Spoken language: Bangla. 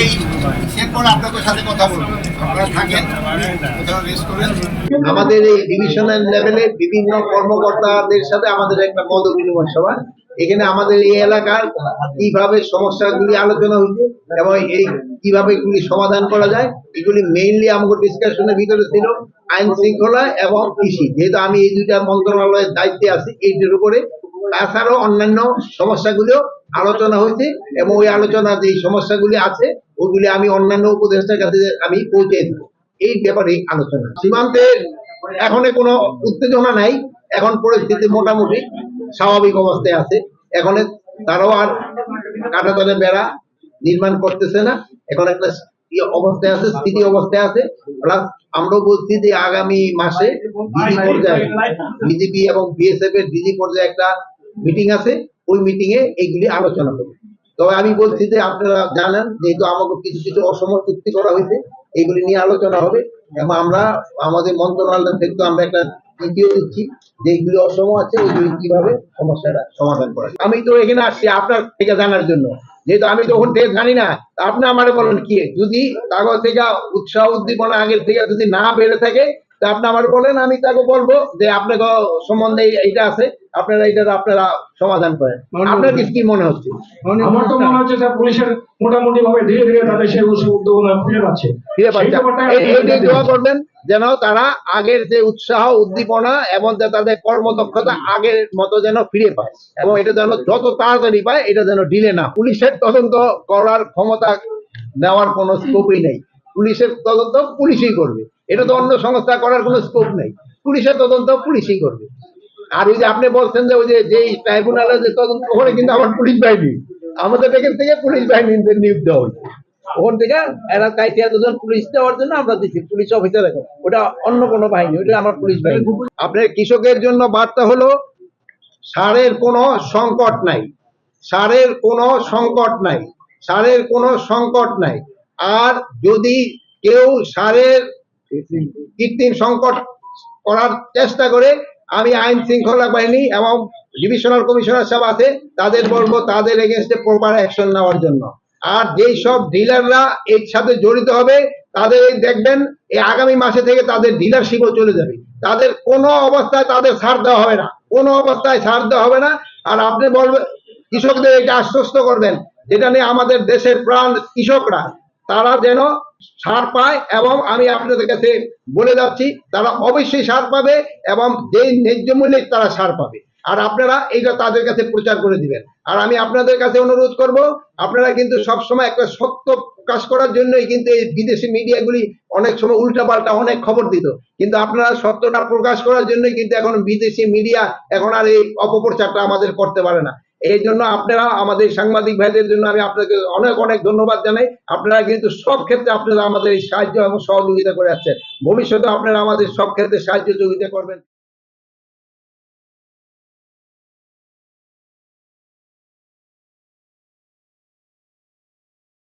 এই এরপর আপনাদের সাথে কথা বলবো, আপনারা থাকেন, কোথাও রেস্ট করেন। আমাদের এই ডিভিশনাল লেভেলে বিভিন্ন কর্মকর্তাদের সাথে আমাদের একটা মত বিনিময় সভা, এখানে আমাদের এই এলাকার কিভাবে সমস্যাগুলি আলোচনা হয়েছে এবং এই কিভাবে এগুলি সমাধান করা যায়, এগুলি মেইনলি আমাদের ডিসকাশনের ভিতরে ছিল আইন শৃঙ্খলা এবং কৃষি। যেহেতু আমি এই দুইটা মন্ত্রণালয়ের দায়িত্বে আছি, এইটির উপরে তাছাড়াও অন্যান্য সমস্যাগুলিও আলোচনা হয়েছে এবং ওই আলোচনা যে সমস্যাগুলি আছে ওগুলি আমি অন্যান্য উপদেষ্টার কাছে আমি পৌঁছে দেব। এই ব্যাপারে আলোচনা। সীমান্তে এখন কোনো উত্তেজনা নাই, এখন পরিস্থিতি মোটামুটি স্বাভাবিক অবস্থায় আছে। এখন তারাও আর কাঁটাতারের বেড়া নির্মাণ করতেছে না, এখন একটা অবস্থায় আছে, স্থিতি অবস্থায় আছে। আমরাও বলছি যে আগামী মাসে ডিজি পর্যায়ে বিজেপি এবং বিএসএফ এর ডিজি পর্যায়ে একটা মিটিং আছে, ওই মিটিং এ এইগুলি আলোচনা করবে। তবে আমি বলছি যে আপনারা জানেন যেহেতু আমাকে কিছু কিছু অসম চুক্তি করা হয়েছে, এইগুলি নিয়ে আলোচনা হবে এবং আমরা আমাদের মন্ত্রণালয় থেকে আমরা একটা নীতিও দিচ্ছি যে এইগুলি অসম আছে, ওইগুলি কিভাবে সমস্যাটা সমাধান করা। আমি তো এখানে আসছি আপনার থেকে জানার জন্য, যেহেতু আমি তখন থেকে জানি না। আপনি আমার বলেন কি, যদি কাগজ থেকে উৎসাহ উদ্দীপনা আগের থেকে যদি না বেড়ে থাকে তা আপনি আমার বলেন, আমি তাকে বলবো যে আপনাকে সম্বন্ধে এইটা আছে, আপনারা এটা আপনারা সমাধান করেন। আপনার কি মনে হচ্ছে? আমার তো মনে হচ্ছে পুলিশের মোটামুটি ভাবে ধীরে ধীরে তাদের সেই উদ্যোগনা ফিরে পাচ্ছে। এইটাই দোয়া করবেন যেন তারা আগের যে উৎসাহ উদ্দীপনা এবং তাদের কর্মদক্ষতা আগের মতো যেন ফিরে পায় এবং এটা যেন যত তাড়াতাড়ি পায়, এটা যেন ডিলে না। পুলিশের তদন্ত করার ক্ষমতা নেওয়ার কোনো স্কোপই নেই। পুলিশের তদন্ত পুলিশই করবে, এটা তো অন্য সংস্থা করার কোনো স্কোপ নেই। পুলিশের তদন্ত পুলিশই করবে। আর ওই যে আপনি বলছেন যে ওই যে ট্রাইব্যুনালের যে তদন্ত, ওখানে কিন্তু আমার পুলিশ বাহিনী, আমাদের এখান থেকে পুলিশ বাহিনীদের নিয়োগ দেওয়া হয়েছে। ওখান থেকে এলাকায় 13 জন পুলিশ দেওয়ার জন্য আমরা দিচ্ছি পুলিশ অফিসার। এখন ওটা অন্য কোনো বাহিনী, ওটা আমার পুলিশ বাহিনী। আপনার কৃষকের জন্য বার্তা হলো সারের কোনো সংকট নাই, সারের কোনো সংকট নাই, সারের কোনো সংকট নাই। আর যদি কেউ সারের কৃত্রিম সংকট করার চেষ্টা করে, আমি আইন শৃঙ্খলা বাহিনী এবং ডিভিশনাল কমিশনার সাহেব আছে, তাদের বলবো তাদের এগেইনস্টে প্রপার অ্যাকশন নেওয়ার জন্য। আর যেই সব ডিলাররা এর সাথে জড়িত হবে তাদের দেখবেন এই আগামী মাসে থেকে তাদের ডিলারশিপও চলে যাবে। তাদের কোনো অবস্থায় তাদের ছাড় দেওয়া হবে না, কোনো অবস্থায় ছাড় দেওয়া হবে না। আর আপনি বলবেন কৃষকদের এটা আশ্বস্ত করবেন, যেটা নিয়ে আমাদের দেশের প্রাণ কৃষকরা তারা যেন ছাড় পায় এবং আমি আপনাদের কাছে বলে যাচ্ছি তারা অবশ্যই ছাড় পাবে এবং যেই ন্যায্য মূল্যে তারা ছাড় পাবে। আর আপনারা এইটা তাদের কাছে প্রচার করে দিবেন। আর আমি আপনাদের কাছে অনুরোধ করব, আপনারা কিন্তু সবসময় একটা সত্য প্রকাশ করার জন্যই কিন্তু এই বিদেশি মিডিয়াগুলি অনেক সময় উল্টাপাল্টা অনেক খবর দিত, কিন্তু আপনারা সত্যটা প্রকাশ করার জন্যই কিন্তু এখন বিদেশি মিডিয়া এখন আর এই অপপ্রচারটা আমাদের করতে পারে না। এই জন্য আপনারা আমাদের সাংবাদিক ভাইদের জন্য আমি আপনাকে অনেক অনেক ধন্যবাদ জানাই। আপনারা কিন্তু সব ক্ষেত্রে আপনারা আমাদের এই সাহায্য এবং সহযোগিতা করে আসছেন, ভবিষ্যতে আপনারা আমাদের সব ক্ষেত্রে সাহায্য সহযোগিতা করবেন।